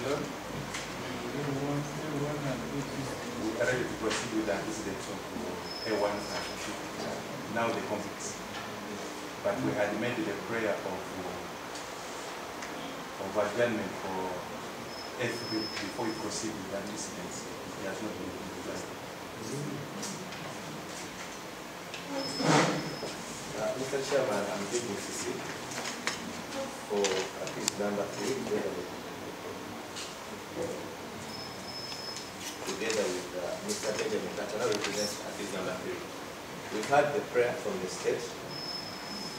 Hello? We are ready to proceed with the antecedents of A1 and 2. Now the conflicts. But we had made the prayer of adjournment for A3 before we proceed with the antecedents. It has not been done. Mr. Chairman, I'm taking CC for case number 3 together with Mr. Benjamin Katana represents case number 3. We've had the prayer from the state.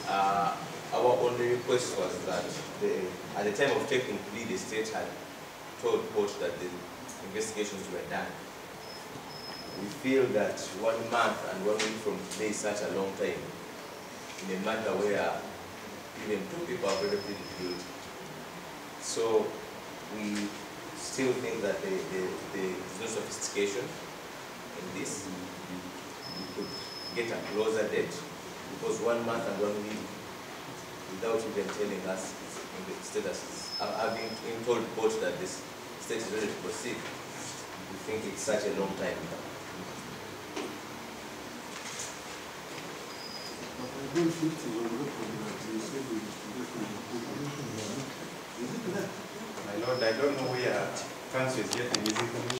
Our only request was that at the time of taking plea, the state had told court that the investigations were done. We feel that 1 month and 1 week from today is such a long time in a matter where even 2 people have already pleaded guilty. So we still think that there is no sophistication in this. We could get a closer date, because 1 month and 1 week without even telling us in the status, having told court that this state is ready to proceed, we think it's such a long time. My Lord, I don't know where counsel is getting his information.